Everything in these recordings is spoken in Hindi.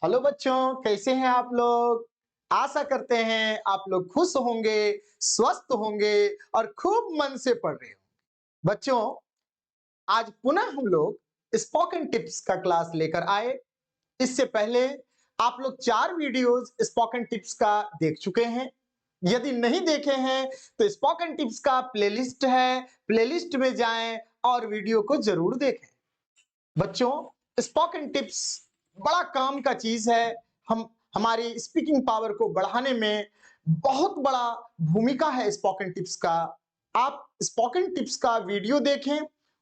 हेलो बच्चों, कैसे हैं आप लोग? आशा करते हैं आप लोग खुश होंगे, स्वस्थ होंगे और खूब मन से पढ़ रहे होंगे। बच्चों, आज पुनः हम लोग स्पोकन टिप्स का क्लास लेकर आए। इससे पहले आप लोग 4 वीडियोस स्पोकन टिप्स का देख चुके हैं। यदि नहीं देखे हैं तो स्पोकन टिप्स का प्लेलिस्ट है, प्लेलिस्ट में जाएं और वीडियो को जरूर देखें। बच्चों, स्पोकन टिप्स बड़ा काम का चीज है। हम हमारी स्पीकिंग पावर को बढ़ाने में बहुत बड़ा भूमिका है स्पोकन टिप्स का। आप स्पोकन टिप्स का वीडियो देखें,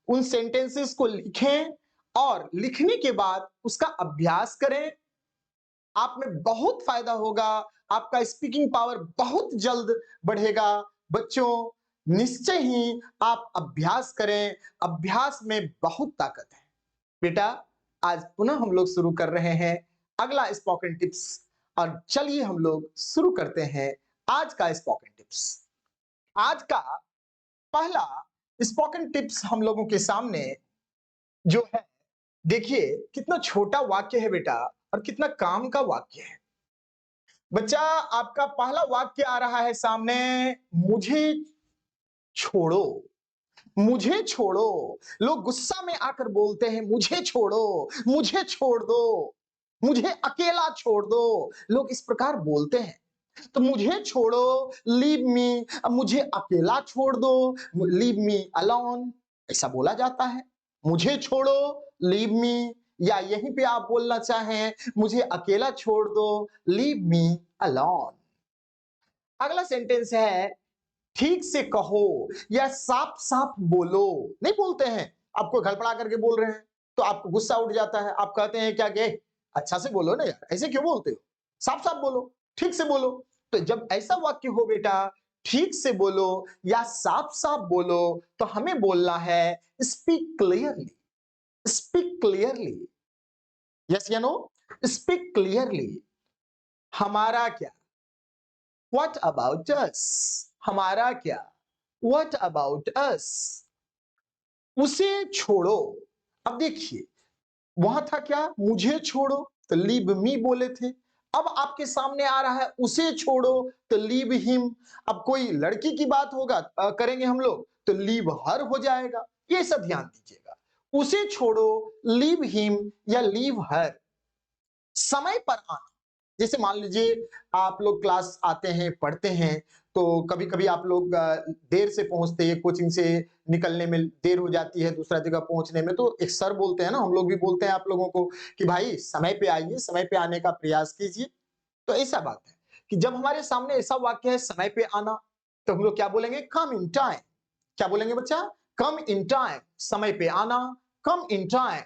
उन सेंटेंसेस को लिखें और लिखने के बाद उसका अभ्यास करें। आप में बहुत फायदा होगा, आपका स्पीकिंग पावर बहुत जल्द बढ़ेगा। बच्चों, निश्चय ही आप अभ्यास करें, अभ्यास में बहुत ताकत है। बेटा, आज पुनः हम लोग शुरू कर रहे हैं अगला स्पोकन टिप्स और चलिए हम लोग शुरू करते हैं आज का स्पोकन टिप्स। आज का पहला स्पोकन टिप्स हम लोगों के सामने जो है, देखिए कितना छोटा वाक्य है बेटा और कितना काम का वाक्य है। बच्चा, आपका पहला वाक्य आ रहा है सामने, मुझे छोड़ो। मुझे छोड़ो। लोग गुस्सा में आकर बोलते हैं मुझे छोड़ो, मुझे छोड़ दो, मुझे अकेला छोड़ दो। लोग इस प्रकार बोलते हैं। तो मुझे छोड़ो, लीव मी, अब मुझे अकेला छोड़ दो, लीव मी अलोन, ऐसा बोला जाता है। मुझे छोड़ो, लीव मी, या यहीं पे आप बोलना चाहें मुझे अकेला छोड़ दो, लीव मी अलोन। अगला सेंटेंस है, ठीक से कहो या साफ साफ बोलो। नहीं बोलते हैं, आपको गड़बड़ा करके बोल रहे हैं तो आपको गुस्सा उठ जाता है। आप कहते हैं क्या कि अच्छा से बोलो ना यार, ऐसे क्यों बोलते हो, साफ साफ बोलो, ठीक से बोलो। तो जब ऐसा वाक्य हो बेटा, ठीक से बोलो या साफ साफ बोलो, तो हमें बोलना है speak clearly. Speak clearly, yes या नो? Speak clearly. हमारा क्या, व्हाट अबाउट अस। हमारा क्या, व्हाट अबाउट अस। उसे छोड़ो। अब देखिए, वहां था क्या, मुझे छोड़ो, तो लीव मी बोले थे। अब आपके सामने आ रहा है उसे छोड़ो, तो लीव हिम। अब कोई लड़की की बात होगा करेंगे हम लोग, तो लीव हर हो जाएगा। ये सब ध्यान दीजिएगा। उसे छोड़ो, लीव हिम या लीव हर। समय पर आना, जैसे मान लीजिए आप लोग क्लास आते हैं, पढ़ते हैं, तो कभी कभी आप लोग देर से पहुंचते हैं, कोचिंग से निकलने में देर हो जाती है, दूसरा जगह पहुंचने में, तो एक सर बोलते हैं ना, हम लोग भी बोलते हैं आप लोगों को कि भाई समय पे आइए, समय पे आने का प्रयास कीजिए। तो ऐसा बात है कि जब हमारे सामने ऐसा वाक्य है समय पे आना, तो हम लोग क्या बोलेंगे, कम इन टाइम। क्या बोलेंगे बच्चा, कम इन टाइम, समय पे आना, कम इन टाइम।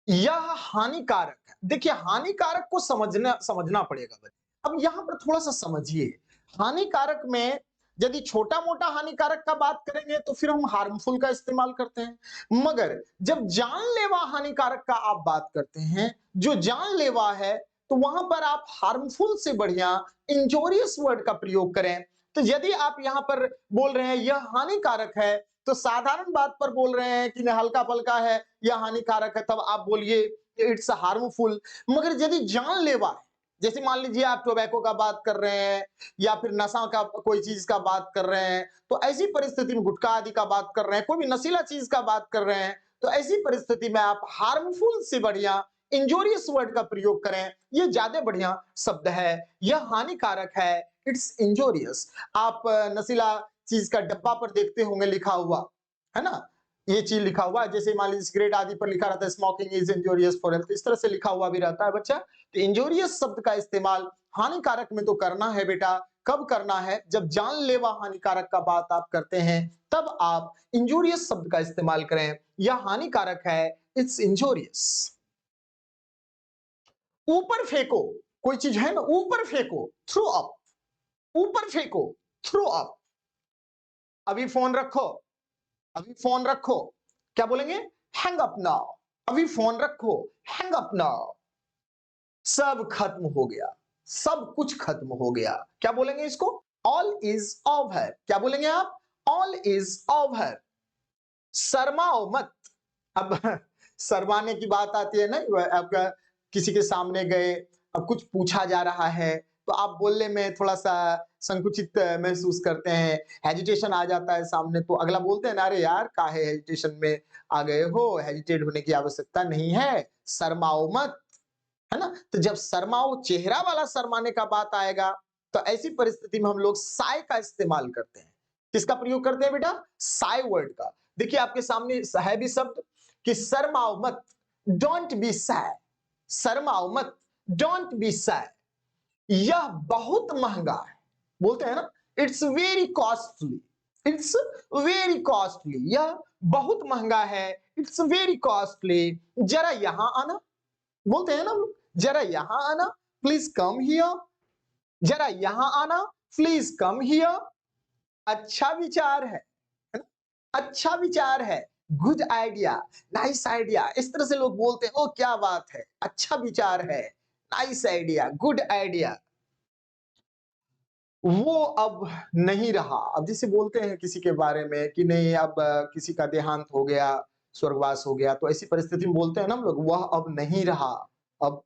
यह हानिकारक है। देखिए, हानिकारक को समझना समझना पड़ेगा बच्चे। अब यहां पर थोड़ा सा समझिए, हानिकारक में यदि छोटा मोटा हानिकारक का बात करेंगे तो फिर हम हार्मफुल का इस्तेमाल करते हैं, मगर जब जानलेवा हानिकारक का आप बात करते हैं, जो जानलेवा है, तो वहां पर आप हार्मफुल से बढ़िया इंजोरियस वर्ड का प्रयोग करें। तो यदि आप यहां पर बोल रहे हैं यह हानिकारक है, तो साधारण बात पर बोल रहे हैं कि हल्का फल्का है, या हानिकारक है, तब आप बोलिए इट्स हार्मफुल। मगर यदि जानलेवा है, जैसे मान लीजिए आप टोबैको का बात कर रहे हैं या फिर नशा का कोई चीज का बात कर रहे हैं, तो ऐसी परिस्थिति में गुटखा आदि का बात कर रहे हैं, कोई भी नशीला चीज का बात कर रहे हैं, तो ऐसी परिस्थिति में आप हार्मफुल से बढ़िया इंजोरियस वर्ड का प्रयोग करें। ये ज्यादा बढ़िया शब्द है, यह हानिकारक है, इट्स इंजोरियस। आप नशीला चीज का डब्बा पर देखते होंगे लिखा हुआ, है ना, ये चीज लिखा हुआ है, जैसे मान लीजिए सिगरेट आदि पर लिखा रहता है smoking is injurious for health, इस तरह से लिखा हुआ भी रहता है बच्चा। तो इंजोरियस शब्द का इस्तेमाल हानिकारक में तो करना है बेटा। कब करना है, जब जानलेवा हानिकारक का बात आप करते हैं, तब आप इंजोरियस शब्द का इस्तेमाल करें। यह हानिकारक है, इट्स इंजोरियस। ऊपर फेंको, कोई चीज है ना, ऊपर फेंको, थ्रो अप। ऊपर फेंको, थ्रो अप। अभी फोन रखो, अभी फोन रखो, क्या बोलेंगे, हैंग अप नाउ। अभी फोन रखो, हैंग अप नाउ। सब खत्म हो गया, सब कुछ खत्म हो गया, क्या बोलेंगे इसको, ऑल इज ओवर। क्या बोलेंगे आप, ऑल इज ओवर। शर्माओ मत। अब शर्माने की बात आती है ना, आपका किसी के सामने गए, अब कुछ पूछा जा रहा है, तो आप बोलने में थोड़ा-सा संकुचित महसूस करते हैं, हेजिटेशन आ जाता है सामने, तो अगला बोलते हैं ना, "अरे यार, काहे हेजिटेशन में आ गए हो? हेजिटेट होने की आवश्यकता नहीं है, शर्माओ मत।" है ना? तो जब शर्माओ, चेहरा वाला शर्माने का बात आएगा, तो ऐसी परिस्थिति में हम लोग साय का इस्तेमाल करते हैं। किसका प्रयोग करते हैं बेटा? साय वर्ड का। देखिए आपके सामने है भी शब्द कि शर्माओ मत, डोंट बी साय। शर्माओ मत, डोंट बी साय। यह बहुत महंगा है। बोलते हैं ना, it's very costly, it's very costly. यह बहुत महंगा है, इट्स वेरी कॉस्टली। जरा यहां आना, बोलते हैं ना हम लोग, जरा यहां आना, प्लीज कम हियर। जरा यहां आना, प्लीज कम हियर। अच्छा विचार है ना? अच्छा विचार है, गुड आइडिया, नाइस आइडिया। इस तरह से लोग बोलते हैं, ओ क्या बात है, अच्छा विचार है, नाइस आइडिया, गुड आइडिया। वो अब नहीं रहा। अब जैसे बोलते हैं किसी के बारे में कि नहीं, अब किसी का देहांत हो गया, स्वर्गवास हो गया, तो ऐसी परिस्थिति में बोलते हैं ना हम लोग, वह अब नहीं रहा, अब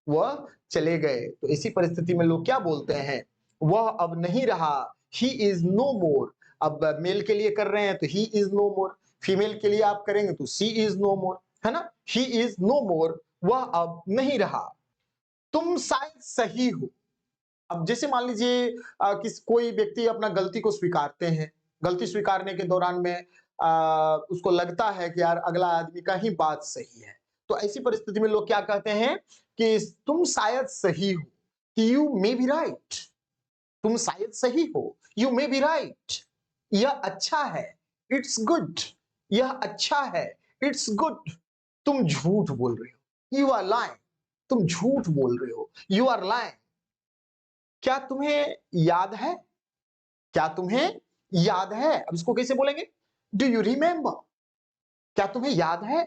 वह चले गए। तो इसी परिस्थिति में लोग क्या बोलते हैं? वह अब नहीं रहा, ही इज नो मोर। अब मेल के लिए कर रहे हैं तो he is no more, female के लिए आप करेंगे तो सी इज नो मोर, है ना? ही इज नो मोर, वह अब नहीं रहा। तुम शायद सही हो। अब जैसे मान लीजिए कोई व्यक्ति अपना गलती को स्वीकारते हैं, गलती स्वीकारने के दौरान में उसको लगता है कि यार अगला आदमी का ही बात सही है, तो ऐसी परिस्थिति में लोग क्या कहते हैं कि तुम शायद सही हो, कि यू मे बी राइट। तुम शायद सही हो, यू मे बी राइट। यह अच्छा है, इट्स गुड। यह अच्छा है, इट्स गुड। तुम झूठ बोल रहे हो, यू आर लाइंग। तुम झूठ बोल रहे हो, यू आर लाइंग। क्या तुम्हें याद है? क्या तुम्हें याद है? अब इसको कैसे बोलेंगे? Do you remember? क्या तुम्हें याद है?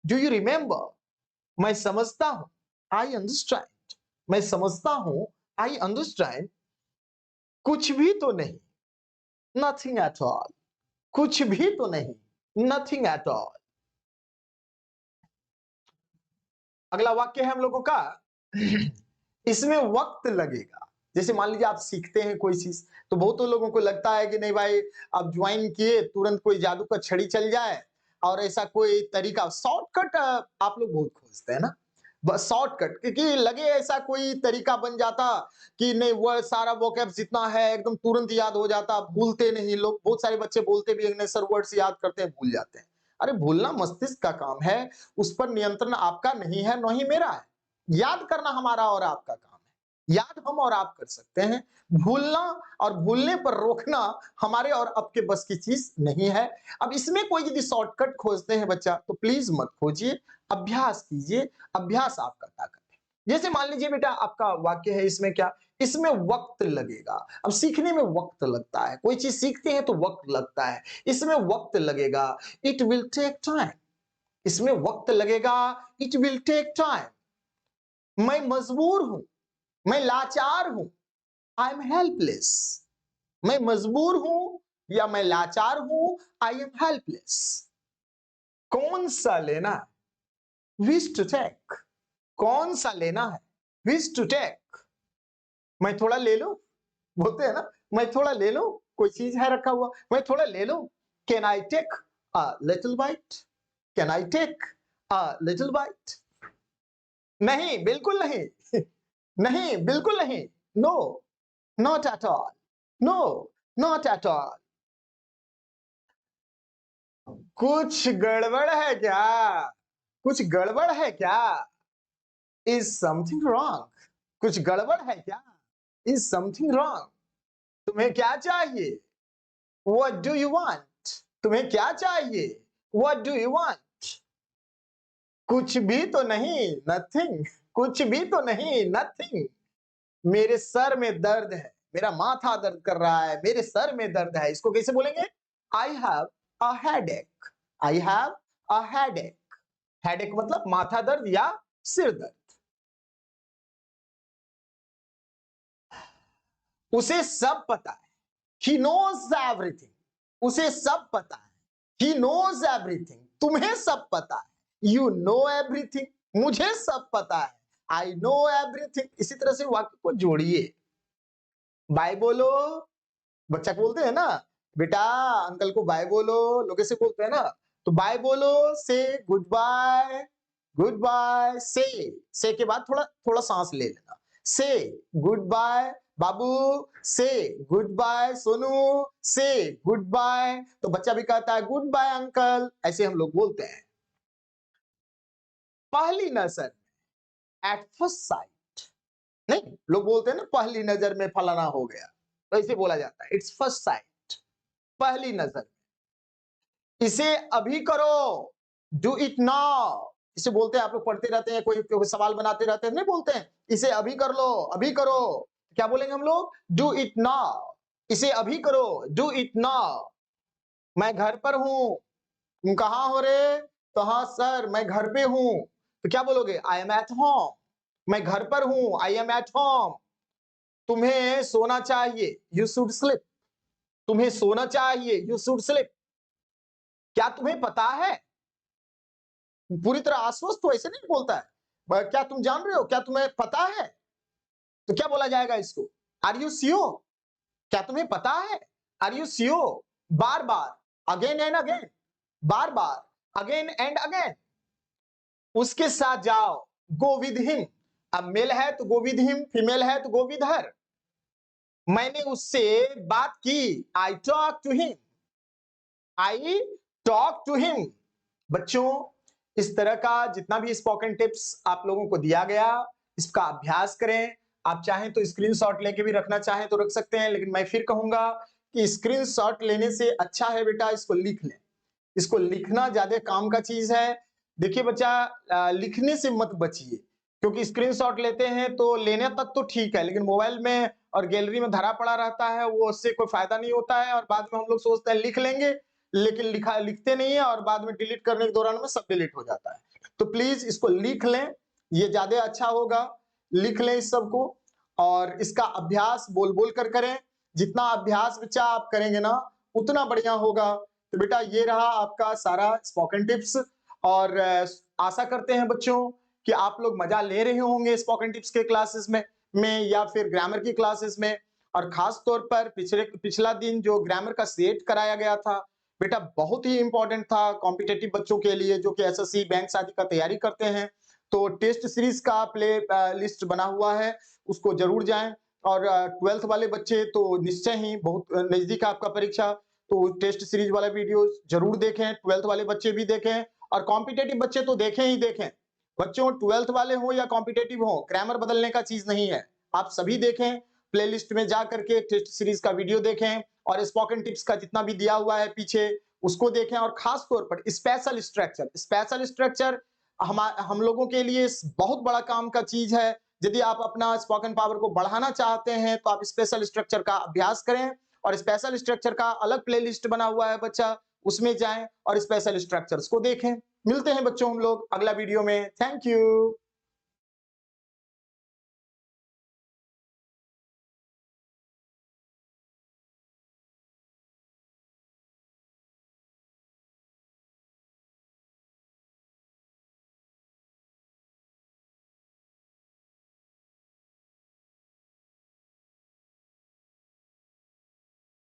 Do you remember? मैं समझता हूं, आई अंडरस्टैंड। मैं समझता हूं, आई अंडरस्टैंड। कुछ भी तो नहीं, नथिंग एट ऑल। कुछ भी तो नहीं, नथिंग एट ऑल। अगला वाक्य है हम लोगों का, इसमें वक्त लगेगा। जैसे मान लीजिए आप सीखते हैं कोई चीज, तो बहुतों लोगों को लगता है कि नहीं भाई, अब ज्वाइन किए तुरंत कोई जादू का छड़ी चल जाए, और ऐसा कोई तरीका शॉर्टकट आप लोग बहुत खोजते हैं ना, बस शॉर्टकट, क्योंकि लगे ऐसा कोई तरीका बन जाता कि नहीं, वह सारा वोकैब जितना है एकदम तुरंत याद हो जाता, भूलते नहीं लोग। बहुत सारे बच्चे बोलते भी नहीं सर, वर्ड्स याद करते हैं भूल जाते हैं। अरे भूलना मस्तिष्क का काम है, उस पर नियंत्रण आपका नहीं है, न ही मेरा है। याद करना हमारा और आपका काम है, याद हम और आप कर सकते हैं, भूलना और भूलने पर रोकना हमारे और आपके बस की चीज नहीं है। अब इसमें कोई यदि शॉर्टकट खोजते हैं बच्चा, तो प्लीज मत खोजिए, अभ्यास कीजिए। अभ्यास आपका ताकत है। जैसे मान लीजिए बेटा आपका वाक्य है, इसमें क्या, इसमें वक्त लगेगा। अब सीखने में वक्त लगता है, कोई चीज सीखते हैं तो वक्त लगता है, इसमें वक्त लगेगा, इट विल टेक टाइम। इसमें वक्त लगेगा, इट विल टेक टाइम। मैं मजबूर हूं, मैं लाचार हूं, आई एम हेल्पलेस। मैं मजबूर हूं या मैं लाचार हूं, आई एम हेल्पलेस। कौन सा लेना है? Which to take. कौन सा लेना है? Which to take. मैं थोड़ा ले लूं, बोलते हैं ना, मैं थोड़ा ले लूं, कोई चीज है रखा हुआ, मैं थोड़ा ले लूं। Can I take a little bite? Can I take a little bite? नहीं, बिल्कुल नहीं। नहीं, बिल्कुल नहीं। No, not at all. No, not at all. कुछ गड़बड़ है क्या? कुछ गड़बड़ है क्या? Is something wrong? कुछ गड़बड़ है क्या? Is something wrong? तुम्हें क्या चाहिए? What do you want? तुम्हें क्या चाहिए? What do you want? कुछ भी तो नहीं, नथिंग। कुछ भी तो नहीं, नथिंग। मेरे सर में दर्द है, मेरा माथा दर्द कर रहा है, मेरे सर में दर्द है। इसको कैसे बोलेंगे? I have a headache. I have a headache. Headache मतलब माथा दर्द या सिर दर्द। उसे सब पता है, ही नोज एवरीथिंग। उसे सब पता है, ही नोज एवरीथिंग। तुम्हें सब पता है, यू नो एवरीथिंग। मुझे सब पता है, आई नो एवरीथिंग। इसी तरह से वाक्य को जोड़िए। बाय बोलो, बच्चा को बोलते हैं ना, बेटा अंकल को बाय बोलो, लोग ऐसे बोलते हैं ना, तो बाय बोलो, से गुड बाय, गुड बाय, से के बाद थोड़ा थोड़ा सांस ले लेना, से गुड बाय बाबू, से गुड बाय सोनू, से गुड बाय। तो बच्चा भी कहता है गुड बाय अंकल, ऐसे हम लोग बोलते हैं। पहली नजर, एट फर्स्ट साइट, नहीं लोग बोलते हैं ना पहली नजर में फलाना हो गया, तो ऐसे बोला जाता है, इट्स फर्स्ट साइट, पहली नजर। इसे अभी करो, डू इट नाउ, इसे बोलते हैं, आप लोग पढ़ते रहते हैं, कोई सवाल बनाते रहते हैं, नहीं बोलते हैं इसे अभी कर लो, अभी करो, क्या बोलेंगे हम लोग, डू इट नाउ, इसे अभी करो, डू इट नाउ। मैं घर पर हूं, तुम कहां हो रे, तो हाँ सर मैं घर पे हूं, तो क्या बोलोगे, आई एम एट होम, मैं घर पर हूं, आई एम एट होम। तुम्हें सोना चाहिए, यू शुड स्लीप, तुम्हें सोना चाहिए, यू शुड स्लीप। क्या तुम्हें पता है, पूरी तरह आश्वस्त तो ऐसे नहीं बोलता है, क्या तुम जान रहे हो, क्या तुम्हें पता है, तो क्या बोला जाएगा इसको, आर यू श्योर, क्या तुम्हें पता है, आर यू श्योर। बार बार, अगेन एंड अगेन, बार बार, अगेन एंड अगेन। उसके साथ जाओ, गो विद हिम, अब मेल है तो गो विद हिम, फीमेल है तो गो विद हर। मैंने उससे बात की, I talk to him, I talk to him. बच्चों, इस तरह का जितना भी स्पोकन टिप्स आप लोगों को दिया गया, इसका अभ्यास करें। आप चाहें तो स्क्रीनशॉट लेके भी रखना चाहें तो रख सकते हैं, लेकिन मैं फिर कहूंगा कि स्क्रीनशॉट लेने से अच्छा है बेटा इसको लिख लें। इसको लिखना ज्यादा काम का चीज है। देखिए बच्चा, लिखने से मत बचिए, क्योंकि स्क्रीनशॉट लेते हैं तो लेने तक तो ठीक है, लेकिन मोबाइल में और गैलरी में धरा पड़ा रहता है, वो उससे कोई फायदा नहीं होता है, और बाद में हम लोग सोचते हैं लिख लेंगे, लेकिन लिखते नहीं है, और बाद में डिलीट करने के दौरान में सब डिलीट हो जाता है। तो प्लीज इसको लिख लें, ये ज्यादा अच्छा होगा, लिख लें इस सबको, और इसका अभ्यास बोल बोल कर करें। जितना अभ्यास बच्चा आप करेंगे ना, उतना बढ़िया होगा। तो बेटा ये रहा आपका सारा स्पोकन टिप्स, और आशा करते हैं बच्चों कि आप लोग मजा ले रहे होंगे स्पोकन टिप्स के क्लासेस में या फिर ग्रामर की क्लासेस में। और खास तौर पर पिछला दिन जो ग्रामर का सेट कराया गया था बेटा, बहुत ही इंपॉर्टेंट था कॉम्पिटेटिव बच्चों के लिए जो कि एसएससी बैंक आदि का तैयारी करते हैं। तो टेस्ट सीरीज का प्ले लिस्ट बना हुआ है, उसको जरूर जाएं। और 12th वाले बच्चे तो निश्चय ही, बहुत नजदीक है आपका परीक्षा, तो टेस्ट सीरीज वाला वीडियो जरूर देखें, 12th वाले बच्चे भी देखें, और कॉम्पिटेटिव बच्चे तो देखें ही देखें। बच्चों 12th वाले हो या कॉम्पिटेटिव हो, ग्रामर बदलने का चीज नहीं है, आप सभी देखें, प्लेलिस्ट में जा करके टेस्ट सीरीज का वीडियो देखें, और स्पोकन टिप्स का जितना भी दिया हुआ है पीछे उसको देखें। और खास तौर पर स्पेशल स्ट्रक्चर हम लोगों के लिए बहुत बड़ा काम का चीज है। यदि आप अपना स्पोकन पावर को बढ़ाना चाहते हैं तो आप स्पेशल स्ट्रक्चर का अभ्यास करें, और स्पेशल स्ट्रक्चर का अलग प्लेलिस्ट बना हुआ है बच्चा, उसमें जाएं और स्पेशल स्ट्रक्चर्स को देखें। मिलते हैं बच्चों हम लोग अगला वीडियो में। Thank you.